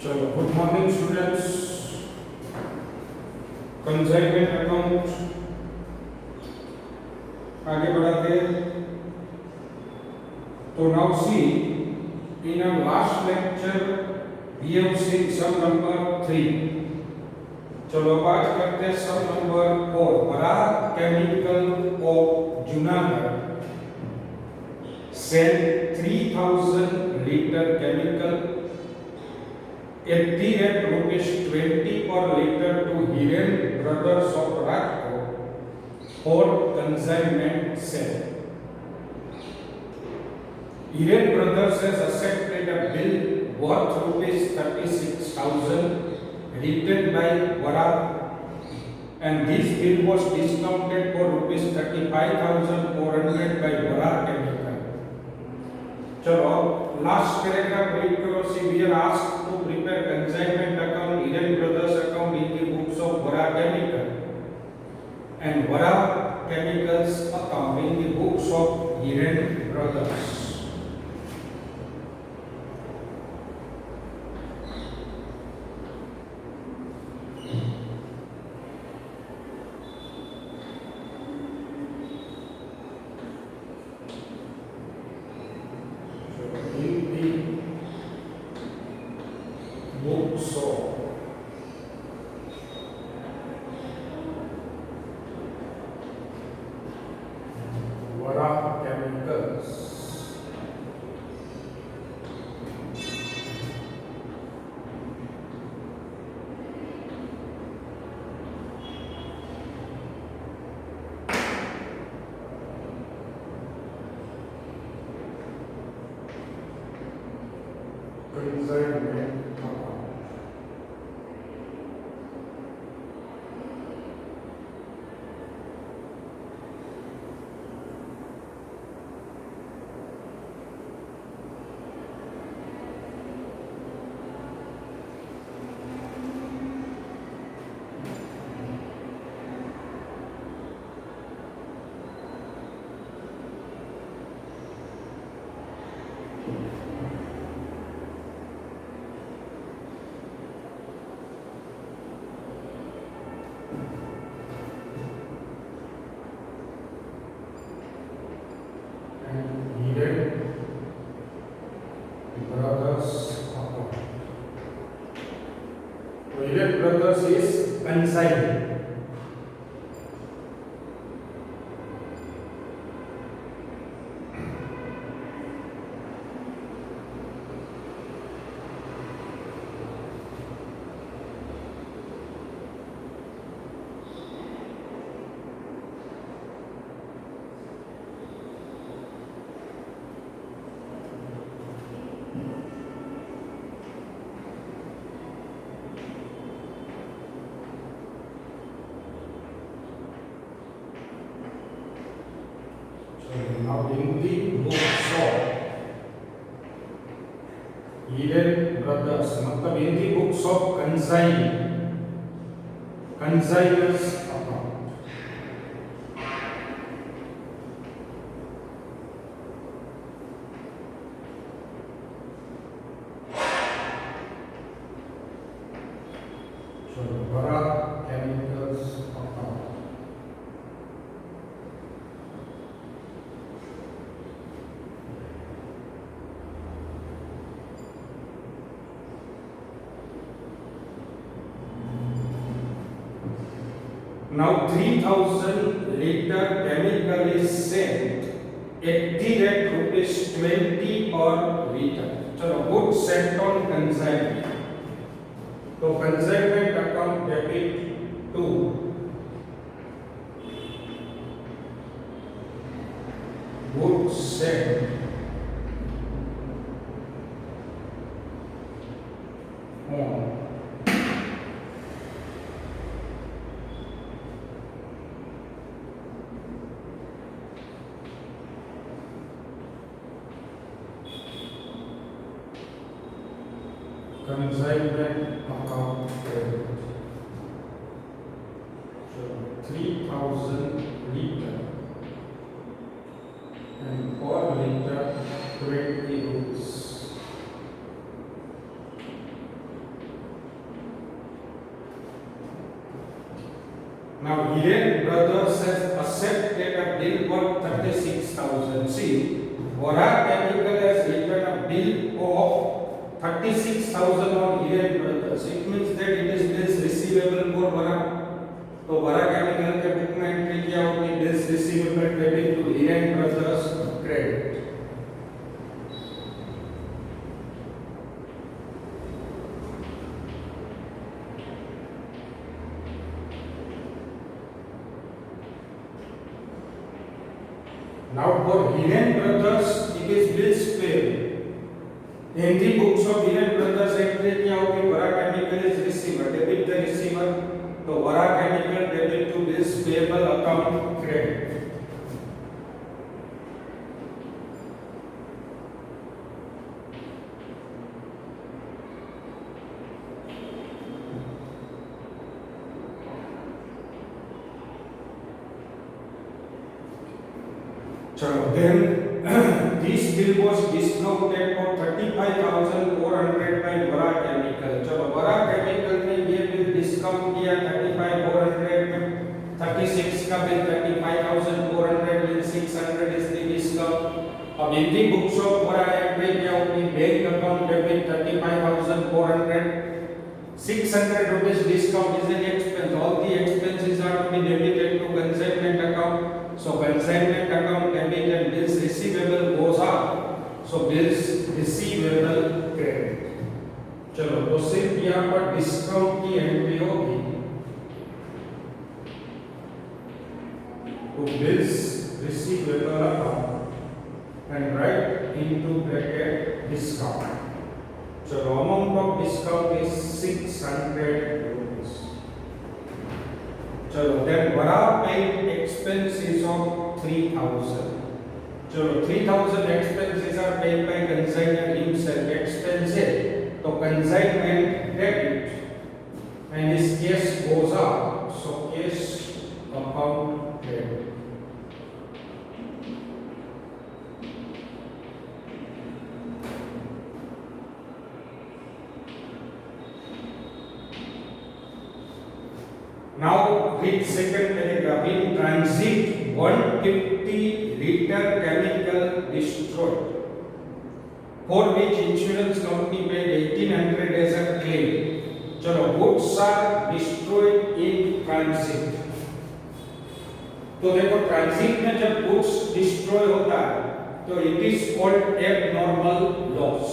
चलो good morning students. Consignment account आगे बढ़ाते हैं। तो now see in our last lecture we have seen sum number 3। चलो बात करते हैं sum number 4। Vara chemical of Junagadh sent 3000 liter chemical at the rate rupees 20 per liter to Hiren Brothers of Rajkot for consignment sale. Hiren Brothers has accepted a bill worth rupees 36,000 written by Vara, and this bill was discounted for rupees 35,400 by Vara Chemical. चलो last paragraph read करो। See we are asked to prepare consignment account Hiren brothers account in the books of Vara chemical and Vara chemicals account in the books of Hiren brothers. Books of Vara Chemicals consignment. Hiren Brothers is consigned. Now in the books of Hiren Brothers, मतलब in the books of consigners account. So Vara Chemicals account. Now 3000 liter chemical is sent at the rate rupees 20 per liter. चलो goods sent on consignment. तो consignment account debit to goods sent on consignment account debit. So 3000 liter and per liter 20 rupees. Now Hiren Brothers has accepted a bill worth 36,000. See, Vora Chemical has written a bill of 36,000 on Hiren Brothers. It means that it is bills receivable for Vora. तो Vora Chemical के book में entry क्या होगी? Bills receivable debit to Hiren Brothers credit. Now for Hiren Brothers, it is bills payable. In the books of Hiren Brothers entry क्या होगी? Vora Chemical is receiver, debit the receiver. तो Vora Chemical debit to bills payable account credit. चलो then this bill was discounted for 35,400 by Vora Chemical. चलो Vora Chemical ने ये bill discount किया 35,400 में, 36 का बिल 35,400 में 600 is the discount. अब in the books of Vora entry क्या होगी? Bank account debit 35,400, 600 rupees discount is an expense. All the expenses are to be debited to consignment account. So consignment account debit and bills receivable goes up. So bills receivable credit. चलो तो सिर्फ यहाँ पर discount की entry होगी to bills receivable account and write into bracket discount. चलो amount of discount is 600 rupees. चलो then Vora paid expenses of 3,000. चलो 3,000 expenses are paid by consignor himself. Expenses तो consignment debit and his cash goes up. So cash account debit. Now read second paragraph. In transit 150 liter chemical destroyed, for which insurance company paid 1,800 as a claim. चलो goods are destroyed in transit. तो देखो transit में जब goods destroy होता है तो it is called abnormal loss.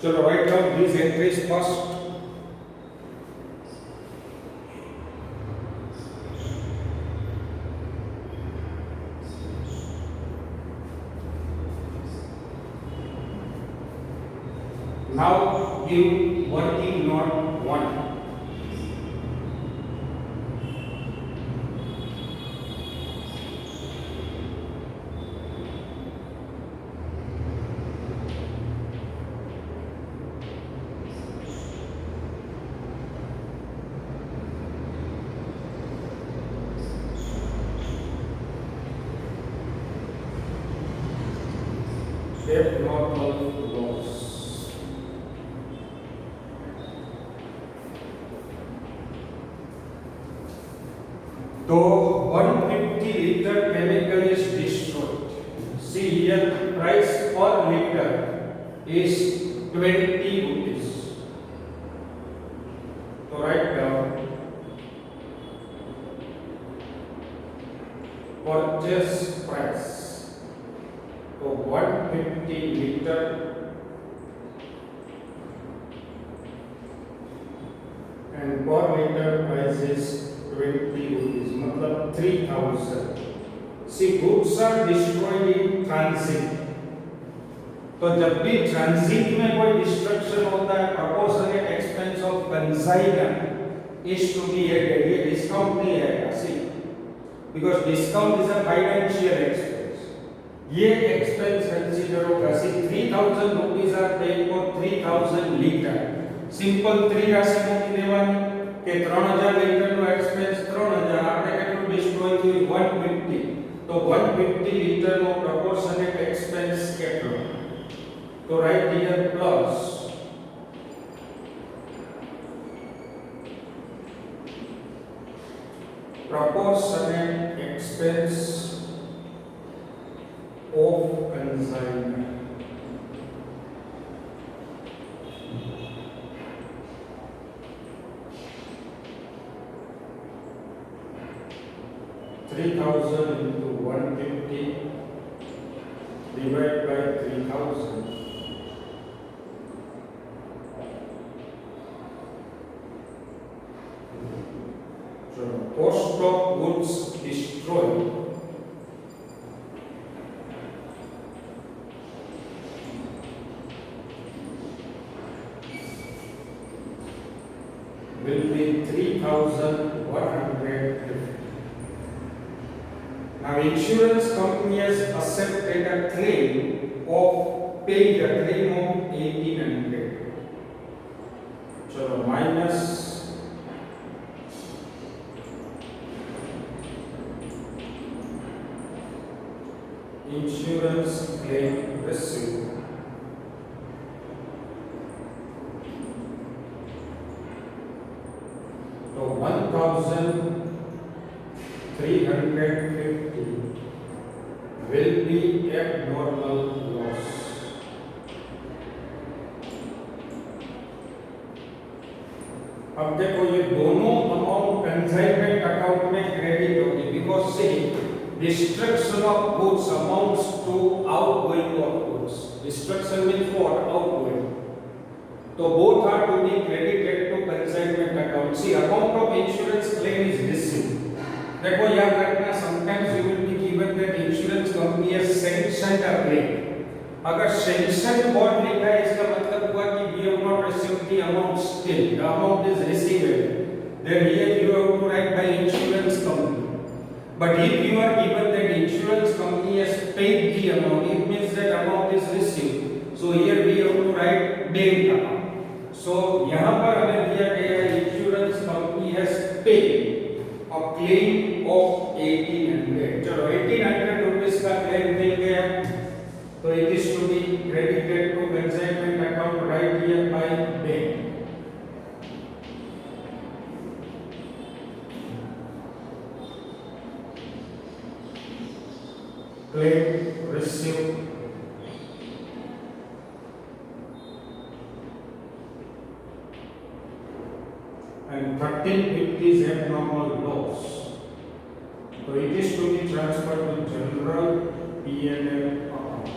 चलो write down these entries first. Now give working note 1. Abnormal loss. तो 150 liter chemical is destroyed. See here, price per liter is 20 rupees. So write down purchase price. So 150 liter and per liter price is 20 rupees, मतलब 3,000. See, goods are destroyed in transit. तो जब भी transit में कोई destruction होता है, proportionate expense of consignor is to be added. ये discount नहीं है, see, because discount is a financial expense. ये expense consider होगा. See, 3,000 rupees are paid for 3,000 liter. Simple 3 राशि मूकी देवानी કે 3000 લીટરનો એક્સપેન્સ 3000 આપણે કેટલું ડિસ્ટ્રોય થયું 150 તો 150 લીટરનો પ્રોપોર્શનેટ એક્સપેન્સ કેટલો તો right here plus proportionate expense of consignment. $3,000 into 150 divided by 3,000. So cost of goods destroyed will be 3,150. Now insurance company has accepted a claim of paid a claim of 1,800. So minus insurance claim received. So 1,350 will be abnormal loss. अब देखो ये दोनों amount consignment account में credit होगी because से destruction of goods amounts to outgoing of goods. Destruction means what? Outgoing. So both are to be credited to consignment account. See, amount of insurance claim is received. देखो याद रखना, sometimes you will be given that insurance company has sanctioned a claim. अगर sanctioned bond लिखा है इसका मतलब हुआ कि we have not received the amount still. The amount is receivable. Then here you have to write by insurance company. But if you are given that insurance company has paid the amount, it means that amount is received. So here we have to write bank account. So यहाँ पर हमें दिया गया है insurance company has paid a claim of 1,800. चलो 1,800 rupees का claim मिल गया, तो it is to be credited to consignment account right here by bank. Claim received and 1,350 is abnormal loss. So it is to be transferred to general P&L account.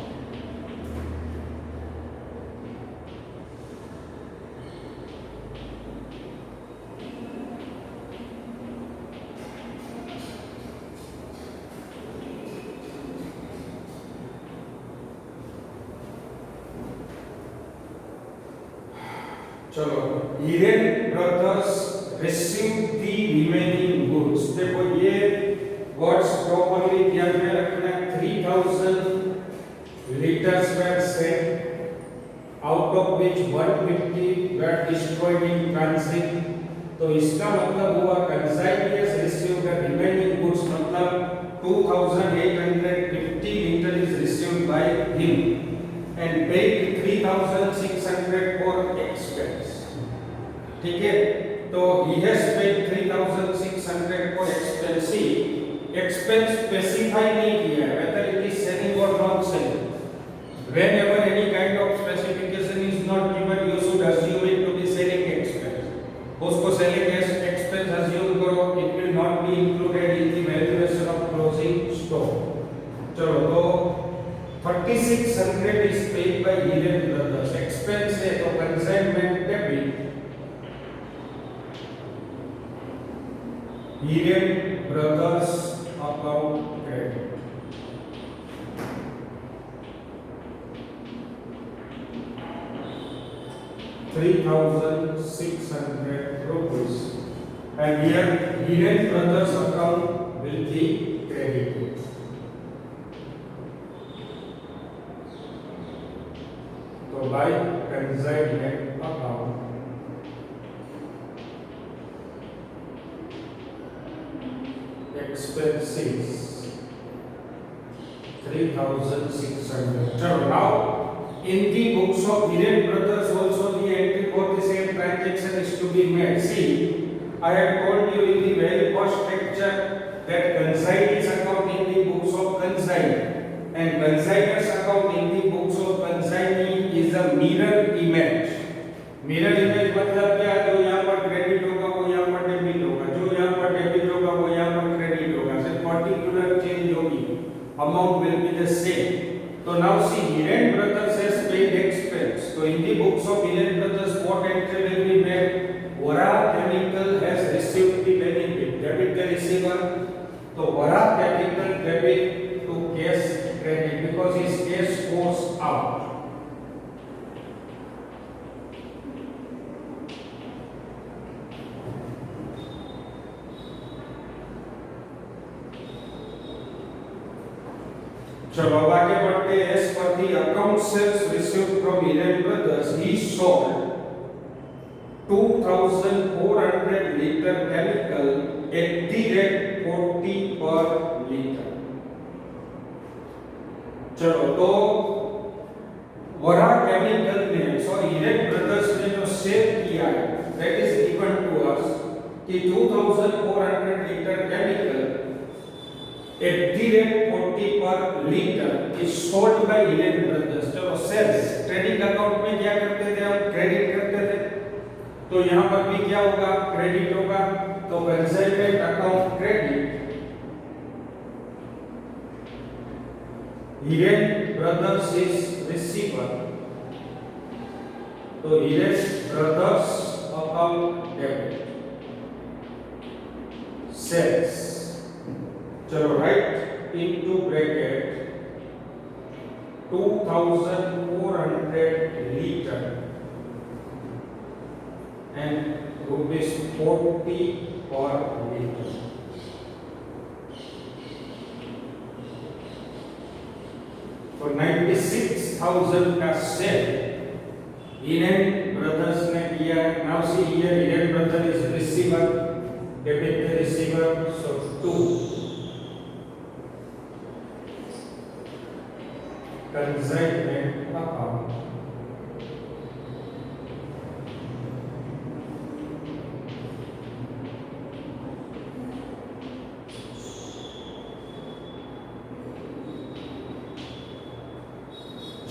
चलो Hiren brothers receive the remaining goods. देखो ये words properly ध्यान में रखना. 3,000 liters were sent, out of which 150 were destroyed in transit. तो इसका मतलब हुआ consignee has received the remaining goods, मतलब 2,850 liters is received by him and paid 3,600 for expense. ठीक है, तो he has paid 3,600 for expense. Expense specify नहीं किया है whether it is selling or not selling. Whenever any kind of specification is not given, you should assume it to be selling expense. उसको selling expense assume करो, it will not be included in the valuation of closing stock. चलो तो 3,600 is paid by Hiren Brothers. Expense है तो consignment debit. Hiren Brothers account credit. ₹3,600 and here Hiren Brothers account will be credited. So by consignment account expenses 3,600. So now in the books of Hiren Brothers also the entry for the same transaction is to be made. See, I had told you in the very first lecture So now see, Hiren Brothers has paid expense. So in the books of Hiren Brothers, what entry will be made? Vora Chemical has received the benefit. Debit the receiver. So Vora Chemical debit to cash credit because his cash goes out. चलो अब आगे बढ़ते हैं. As per the account sales received from Hiren Brothers, he sold 2,400 liter chemical at the rate 40 per liter. चलो तो वरा chemical ने sorry Hiren brothers ने जो सेल किया है that is given to us कि 2,400 litre chemical at the rate 40 per liter is sold by Hiren Brothers. चलो सेल्स ट्रेडिंग अकाउंट में क्या करते थे हम? क्रेडिट करते थे. तो यहाँ पर भी क्या होगा? क्रेडिट होगा. तो consignment account credit Hiren Brothers is receiver. तो Hiren Brothers account debit. Sales. चलो right into bracket 2,400 liter and rupees 40 per liter. For 96,000 का सेल Hiren Brothers ने किया. Now see here Hiren Brothers is receiver, debit the receiver, so 2 consignment account.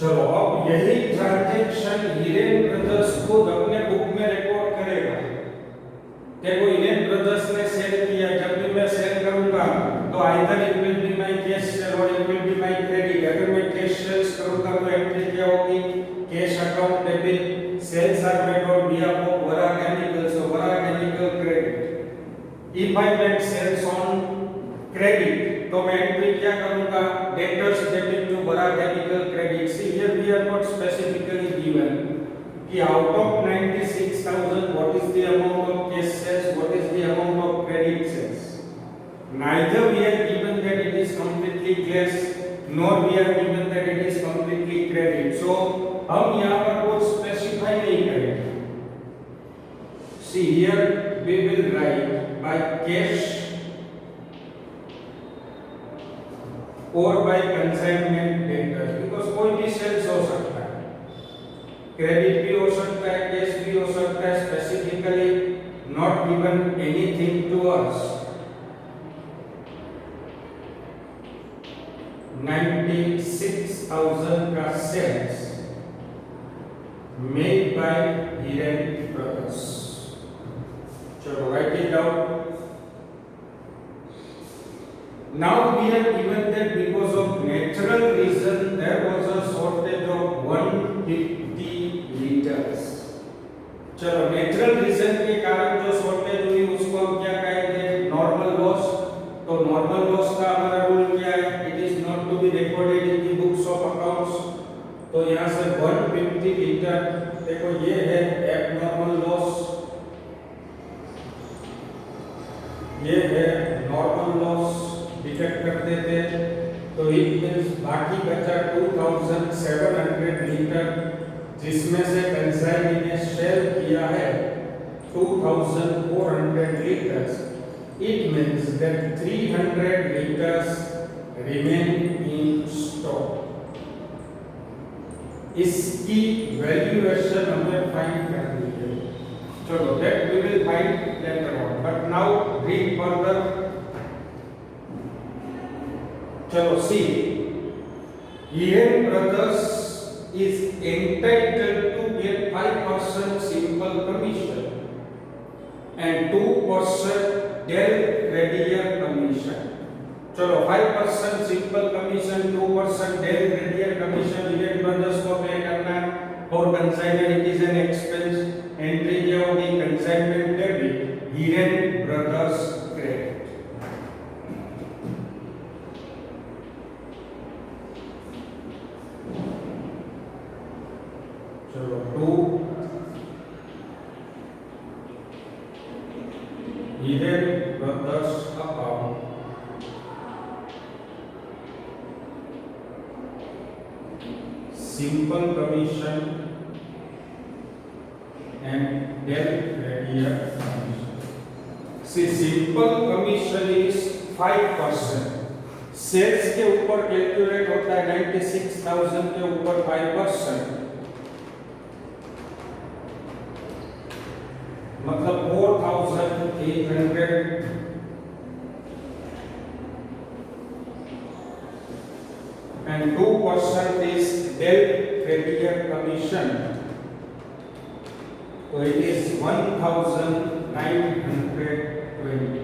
चलो अब यही transaction Hiren brothers खुद अपने book में रिकॉर्ड करेगा. देखो हिरेन ब्रदर्स ने सेल किया. जब भी मैं सेल करूंगा तो either it will be my cash sale और it will be my credit. अगर मैं कैश सेल्स करूंगा तो एंट्री क्या होगी? Cash account debit. Sales are made on behalf of Vara chemical, so Vara chemical credit. If I make sales on credit तो मैं entry क्या करूंगा? Debtors debit to Vara chemical credit. See here we are not specifically given कि out of 96,000 what is the amount of cash sales, what is the amount of credit sales. Neither we are given that it is completely cash, nor we are given that it is completely credit. So हम यहाँ पर कुछ specify नहीं करेंगे. See here we will write by cash or by consignment debtors because कोई भी sales हो सकता है. क्रेडिट भी हो सकता है, कैश भी हो सकता है. Specifically not given anything to us. 96,000 का sales made by Hiren Brothers. चलो write it down. Now we have given that because of natural reason there was a shortage of 150 liters. चलो नेचुरल रीजन के कारण जो shortage हुई उसको हम क्या कहेंगे? Normal loss. तो नॉर्मल लॉस का हमारा रूल क्या है? It is not to be recorded in the books of accounts. तो यहाँ से 150 लीटर देखो ये है एबनॉर्मल लॉस, ये है नॉर्मल लॉस. डिटेक्ट कर देते तो इट मींस बाकी बचा 2,700 लीटर जिसमें से कंसाइनी ने सेल किया है 2,400 liters. It means that 300 liters remain in stock. इसकी वैल्यूएशन हमें फाइंड करनी है. चलो that we will find later on. But now read further. चलो see, Hiren Brothers is entitled to get 5% simple commission and 2% Del Radier commission. चलो 5% simple commission, 2% Del Radier commission For consignor it is an expense. Entry क्या होगी? Consignment debit, Hiren Brothers credit. चलो 2 Hiren Brothers account simple commission and del creditor commission. See, simple commission is 5%. Sales के ऊपर calculate होता है 96,000 के ऊपर 5%, मतलब 4,800 and 2% is del creditor commission, so it is 1,920.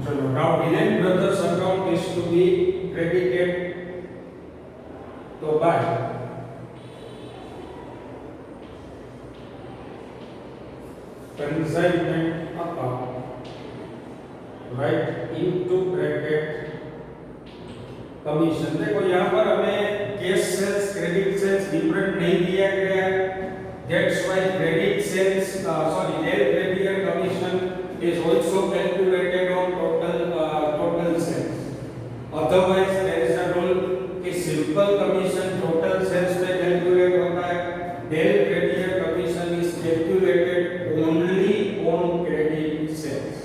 So now Hiren Brothers account is to be credited to by consignment account, right, into bracket commission. देखो यहाँ पर हमें cash sales credit sales different नहीं दिया गया, that's why credit sales del creditor commission is also calculated on total sales. Otherwise there is a rule कि simple commission total sales पे calculate होता है, del creditor commission is calculated only on credit sales.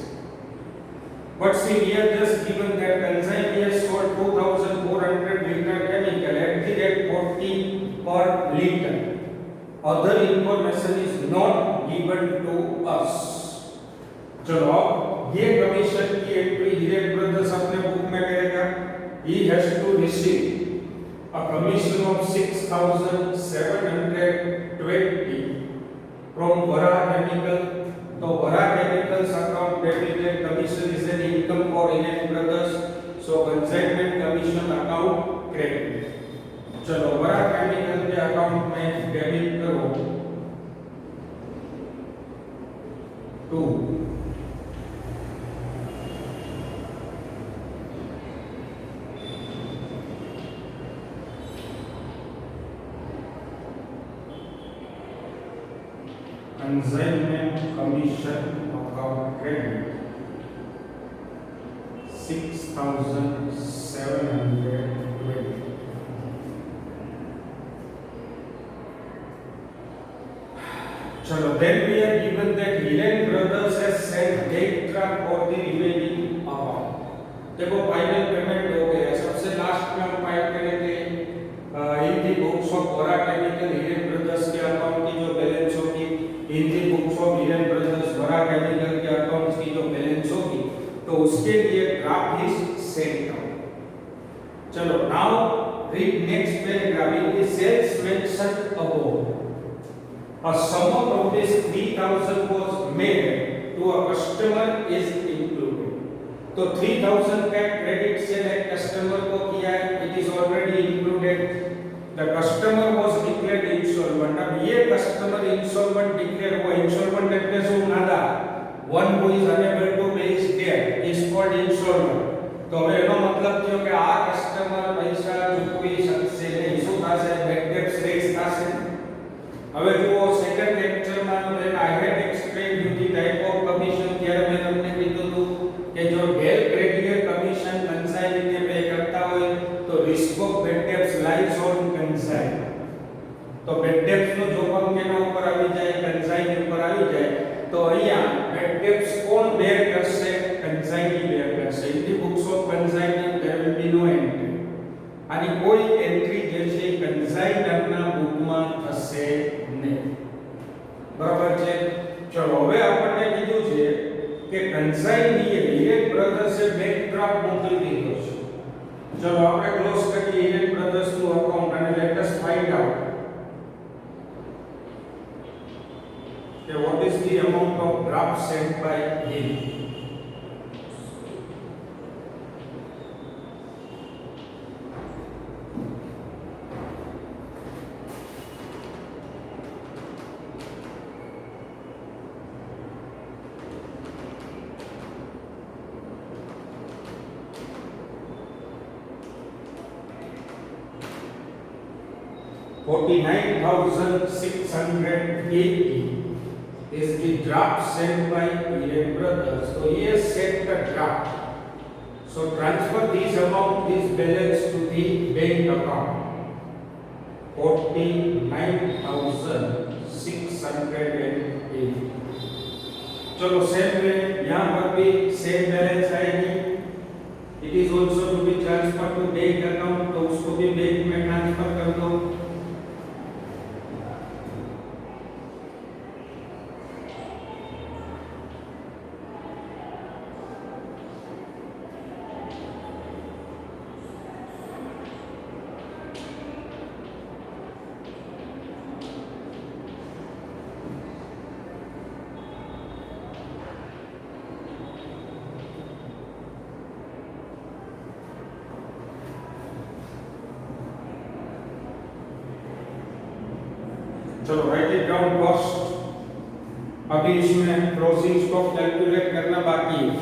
But see, we have just given that consignor sold 2,400 liter chemical at the rate 40 per liter. Other information is not given to us. चलो ये commission की entry Hiren brothers अपने book में करेगा. He has to receive a commission of 6,720 from Vara Chemical. तो Vara Chemicals account debited commission is an income for Hiren Brothers, so consignment commission account credit. चलो Vara Chemical के account में debit करो 2 consignment commission account credit 6,720. चलो then we are given that Hiren Brothers has sent date draft for the remaining amount. देखो final payment हो गया. सबसे last में हम फाइल करे थे in the books of Vara Chemical Hiren Brothers के अकाउंट की जो बैलेंस होगी, in the books of Hiren Brothers Vara Chemical के अकाउंट्स की जो बैलेंस होगी, तो उसके लिए ड्राफ्ट इज सेंट आउट. चलो now read next paragraph. In the sales mentioned above a sum of rupees 3,000 was made to a customer is included. तो 3,000 का क्रेडिट सेल एक कस्टमर को किया है, it is already included. The customer was declared insolvent. अब ये customer insolvent declare हुआ. insolvent એટલે શું નાદા? one who is unable to pay his debt is called insolvent. તો હવે એનો મતલબ થયો કે આ કસ્ટમર પૈસા ચૂકવી શકશે નહીં. શું થશે? બેડ ડેટ્સ રેઝ થશે. હવે જુઓ સેકન્ડ લેક્ચરમાં when I had explained you the type of commission, ત્યારે મેં તમને કીધું હતું કે જો del creditor commission consignee ને પે કરતા હોય તો risk of bad debts lies on consignee. તો bad debts નો જોખમ કેના ઉપર આવી જાય? consignee ઉપર આવી જાય. તો અહીંયા bad debts કોણ બેર કરશે? consignee બેર કરશે. in the books of consignee there will be no entry. આની કોઈ એન્ટ્રી જે છે કન્સાઇનરના બુકમાં થશે નહીં. બરાબર છે? ચલો હવે આપણને કીધું છે કે કન્સાઇનીએ હિરેન બ્રધર્સે બેંક ડ્રાફ્ટ મોકલી દીધો છે. ચલો આપણે ક્લોઝ કરીએ હિરેન બ્રધર્સનું અકાઉન્ટ અને લેટ અસ ફાઇન્ડ આઉટ કે what is the amount of draft sent by him. $49,680 is the draft sent by Hiren Brothers. So he has sent the draft. So transfer this amount, this balance to the bank account. 49,680. चलो same way यहाँ पर भी same balance आएगी. It is also to be transfer to bank account, तो उसको भी bank में transfer कर दो. चलो राइट इट डाउन कॉस्ट. अभी इसमें क्लोजिंग स्टॉक कैलकुलेट करना बाकी है.